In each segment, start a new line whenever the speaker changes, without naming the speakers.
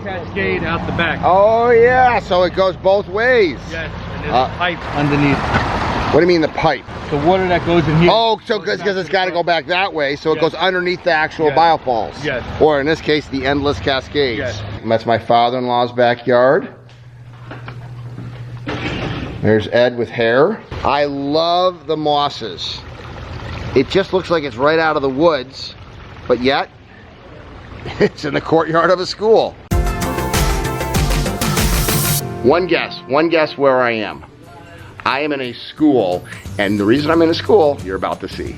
cascade out the back.
Oh yeah, so it goes both ways.
Yes, and there's a pipe underneath.
What do you mean the pipe?
The water that goes in here.
Oh, so because it's got to go back that way, so it goes underneath the actual biofalls.
Yes.
Or in this case, the endless cascades.
Yes.
And that's my father-in-law's backyard. There's Ed with hair. I love the mosses. It just looks like it's right out of the woods, but yet it's in the courtyard of a school. One guess where I am. I am in a school, and the reason I'm in a school, you're about to see.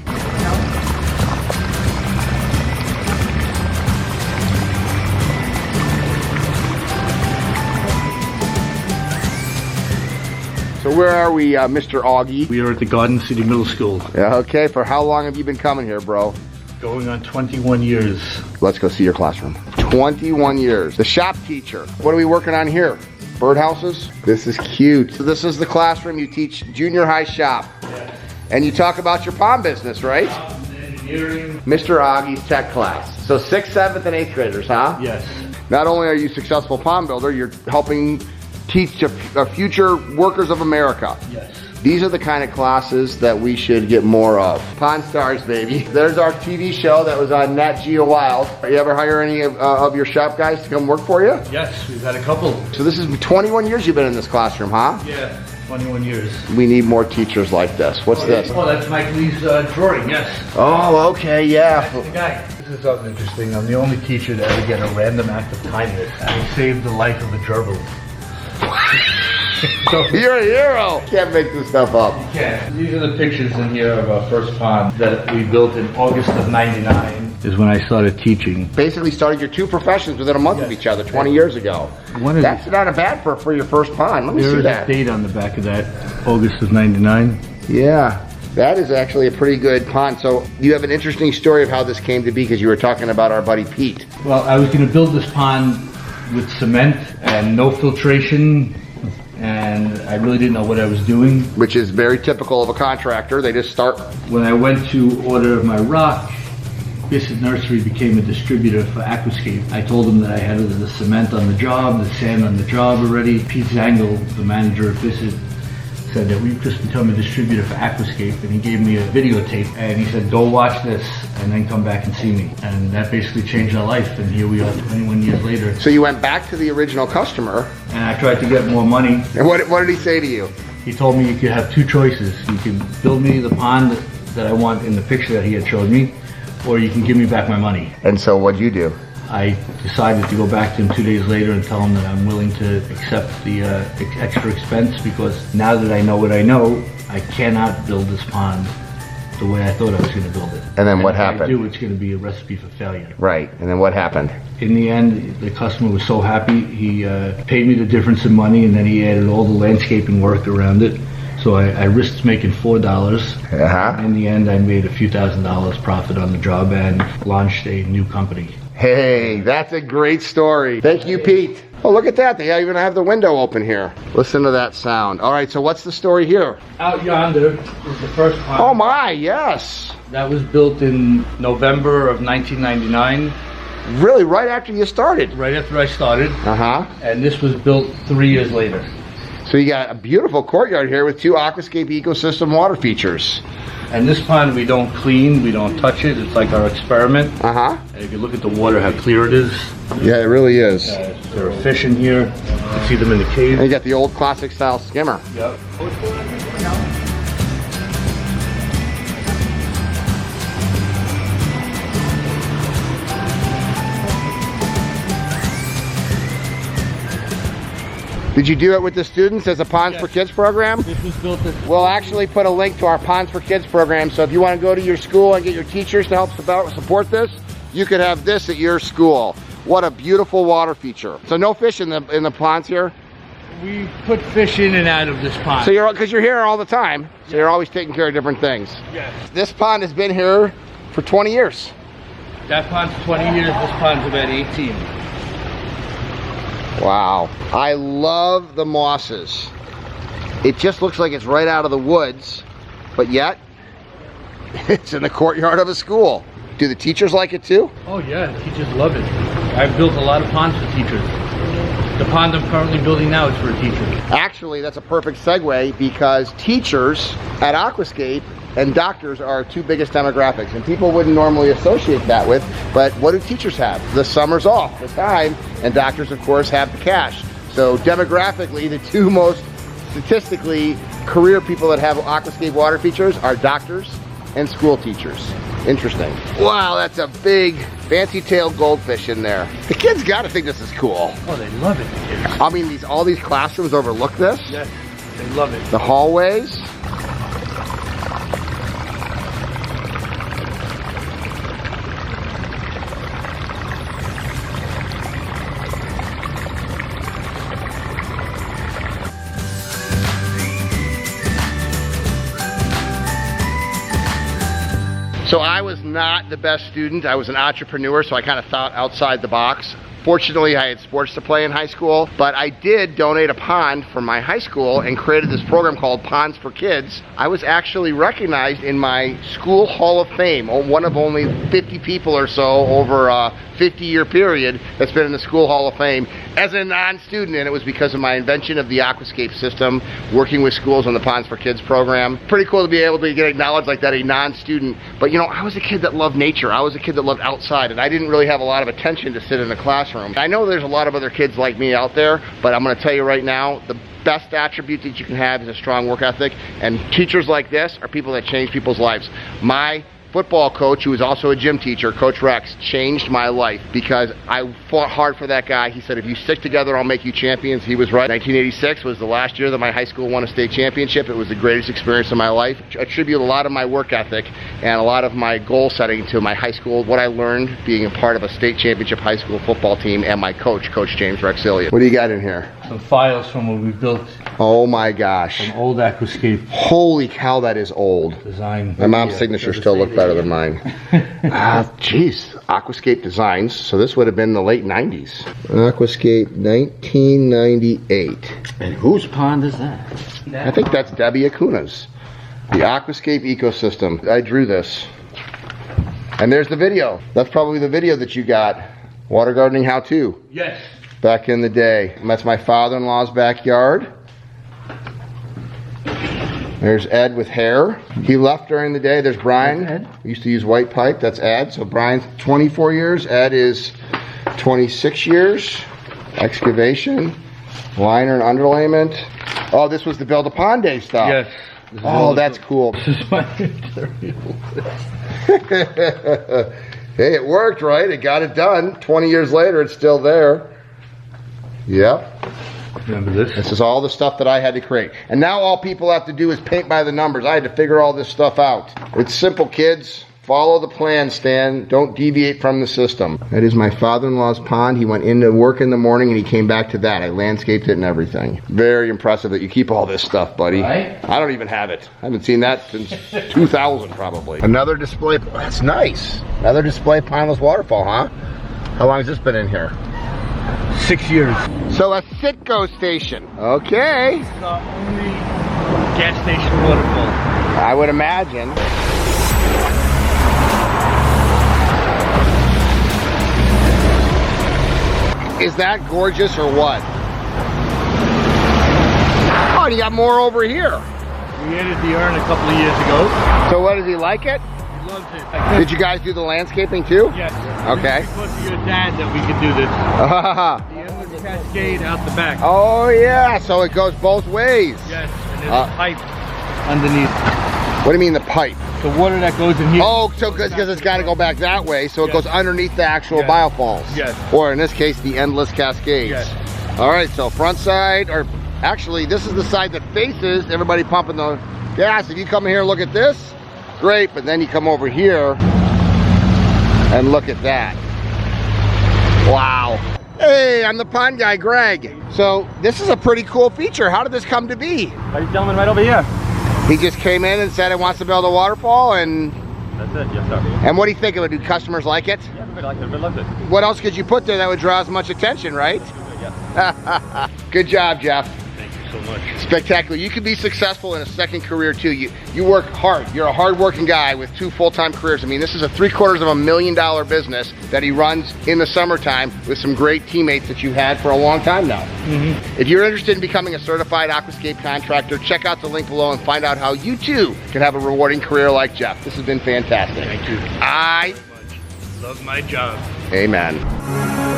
So where are we, Mr. Augie?
We are at the Garden City Middle School.
Yeah, okay, for how long have you been coming here, bro?
Going on 21 years.
Let's go see your classroom. 21 years. The shop teacher. What are we working on here? Birdhouses? This is cute. So this is the classroom you teach junior high shop.
Yes.
And you talk about your pond business, right?
Engineering.
Mr. Augie's tech class. So 6th, 7th, and 8th graders, huh?
Yes.
Not only are you a successful pond builder, you're helping teach the future workers of America.
Yes.
These are the kind of classes that we should get more of. Pawn Stars, baby. There's our TV show that was on Nat Geo Wild. You ever hire any of your shop guys to come work for you?
Yes, we've had a couple.
So this is 21 years you've been in this classroom, huh?
Yeah, 21 years.
We need more teachers like this. What's this?
Oh, that's Mike Lee's drawing, yes.
Oh, okay, yeah.
That's the guy. This is something interesting. I'm the only teacher to ever get a random act of kindness. I saved the life of a gerbil. So,
you're a hero. Can't make this stuff up.
yeah, these are the pictures in here of our first pond that we built in August of '99. Is when I started teaching.
Basically started your two professions within a month of each other 20 years ago. That's not a bad for your first pond. Let me see that.
There is a date on the back of that, August of '99.
Yeah. That is actually a pretty good pond. So you have an interesting story of how this came to be because you were talking about our buddy Pete.
Well, I was going to build this pond with cement and no filtration, and I really didn't know what I was doing.
Which is very typical of a contractor. They just start.
When I went to order my rock, Bissett Nursery became a distributor for Aquascape. I told them that I had the cement on the job, the sand on the job already. Pete Zangle, the manager of Bissett, said that we've just become a distributor for Aquascape, and he gave me a videotape, and he said, go watch this and then come back and see me. And that basically changed our life, and here we are 21 years later.
So you went back to the original customer.
And I tried to get more money.
And what did he say to you?
He told me you could have two choices. You can build me the pond that I want in the picture that he had showed me, or you can give me back my money.
And so what'd you do?
I decided to go back to him 2 days later and tell him that I'm willing to accept the extra expense, because now that I know what I know, I cannot build this pond the way I thought I was going to build it.
And then what happened?
If I do, it's going to be a recipe for failure.
Right, and then what happened?
In the end, the customer was so happy, he paid me the difference in money, and then he added all the landscaping work around it. So I risked making $4.
Uh-huh.
In the end, I made a few $1,000s profit on the job and launched a new company.
Hey, that's a great story. Thank you, Pete. Oh, look at that. They even have the window open here. Listen to that sound. All right, so what's the story here?
Out yonder is the first pond.
Oh my, yes.
That was built in November of 1999.
Really, right after you started?
Right after I started.
Uh-huh.
And this was built 3 years later.
So you got a beautiful courtyard here with two Aquascape ecosystem water features.
And this pond we don't clean, we don't touch it. It's like our experiment.
Uh-huh.
And if you look at the water, how clear it is.
Yeah, it really is.
There are fish in here. You can see them in the cave.
And you got the old classic style skimmer.
Yep.
Did you do it with the students as a Ponds for Kids program?
This was built at...
We'll actually put a link to our Ponds for Kids program, so if you want to go to your school and get your teachers to help support this, you could have this at your school. What a beautiful water feature. So no fish in the ponds here?
We put fish in and out of this pond.
So because you're here all the time, so you're always taking care of different things.
Yes.
This pond has been here for 20 years.
That pond's 20 years, this pond's about 18.
Wow. I love the mosses. It just looks like it's right out of the woods, but yet it's in the courtyard of a school. Do the teachers like it too?
Oh yeah, teachers love it. I've built a lot of ponds for teachers. The pond I'm currently building now is for a teacher.
Actually, that's a perfect segue because teachers at Aquascape and doctors are our two biggest demographics, and people wouldn't normally associate that with, but what do teachers have? The summer's off, the time, and doctors, of course, have the cash. So demographically, the two most statistically career people that have Aquascape water features are doctors and school teachers. Interesting. Wow, that's a big fancy-tailed goldfish in there. The kids gotta think this is cool.
Oh, they love it, the kids.
I mean, all these classrooms overlook this.
Yes, they love it.
The hallways. So I was not the best student. I was an entrepreneur, so I kind of thought outside the box. Fortunately, I had sports to play in high school, but I did donate a pond from my high school and created this program called Ponds for Kids. I was actually recognized in my school Hall of Fame, one of only 50 people or so over a 50-year period that's been in the school Hall of Fame as a non-student, and it was because of my invention of the Aquascape system, working with schools on the Ponds for Kids program. Pretty cool to be able to get acknowledged like that, a non-student. But you know, I was a kid that loved nature. I was a kid that loved outside, and I didn't really have a lot of attention to sit in a classroom. I know there's a lot of other kids like me out there, but I'm going to tell you right now, the best attribute that you can have is a strong work ethic, and teachers like this are people that change people's lives. My football coach, who was also a gym teacher, Coach Rex, changed my life because I fought hard for that guy. He said, if you stick together, I'll make you champions. He was right. 1986 was the last year that my high school won a state championship. It was the greatest experience of my life. I attribute a lot of my work ethic and a lot of my goal setting to my high school, what I learned being a part of a state championship high school football team, and my coach, Coach James Rexillian. What do you got in here?
Some files from what we built.
Oh my gosh.
From old Aquascape.
Holy cow, that is old.
Design.
My mom's signature still looked better than mine. Geez, Aquascape Designs. So this would have been the late 90s. Aquascape 1998.
And whose pond is that?
I think that's Debbie Acuna's. The Aquascape ecosystem. I drew this. And there's the video. That's probably the video that you got. Water gardening how-to.
Yes.
Back in the day. And that's my father-in-law's backyard. There's Ed with hair. He left during the day. There's Brian.
Ed.
We used to use white pipe. That's Ed. So Brian's 24 years. Ed is 26 years. Excavation. Liner and underlayment. Oh, this was the Build a Pond Day stuff.
Yes.
Oh, that's cool.
This is my material.
Hey, it worked, right? It got it done. 20 years later, it's still there. Yep.
Remember this?
This is all the stuff that I had to create. And now all people have to do is paint by the numbers. I had to figure all this stuff out. It's simple, kids. Follow the plan, Stan. Don't deviate from the system. That is my father-in-law's pond. He went into work in the morning and he came back to that. I landscaped it and everything. Very impressive that you keep all this stuff, buddy.
Right?
I don't even have it. I haven't seen that since 2000 probably. Another display. That's nice. Another display pondless waterfall, huh? How long has this been in here?
6 years.
So a Citgo station. Okay.
It's the only gas station waterfall.
I would imagine. Is that gorgeous or what? Oh, you got more over here.
We added the urn a couple of years ago.
So what, does he like it?
He loves it.
Did you guys do the landscaping too?
Yes.
Okay.
Because of your dad that we could do this. The endless cascade out the back.
Oh yeah, so it goes both ways.
Yes, and there's a pipe underneath.
What do you mean the pipe?
The water that goes in here.
Oh, so because it's got to go back that way, so it goes underneath the actual biofalls.
Yes.
Or in this case, the endless cascades.
Yes.
All right, so front side, or actually this is the side that faces everybody pumping the gas. If you come here and look at this, great, but then you come over here and look at that. Wow. Hey, I'm the pond guy, Greg. So this is a pretty cool feature. How did this come to be?
Ladies and gentlemen, right over here.
He just came in and said he wants to build a waterfall, and
That's it, yes sir.
and what do you think of it? Do customers like it?
Yeah, everybody likes it, everybody loves it.
What else could you put there that would draw as much attention, right?
Yeah.
Good job, Jeff.
Thank you.
so much.
Spectacular. You could be successful in a second career too. You work hard. You're a hard-working guy with 2 full-time careers. I mean, this is a $750,000 business that he runs in the summertime with some great teammates that you've had for a long time now. If you're interested in becoming a certified aquascape contractor, check out the link below and find out how you too can have a rewarding career like Jeff. This has been fantastic.
Thank you.
I
Love my job.
Amen.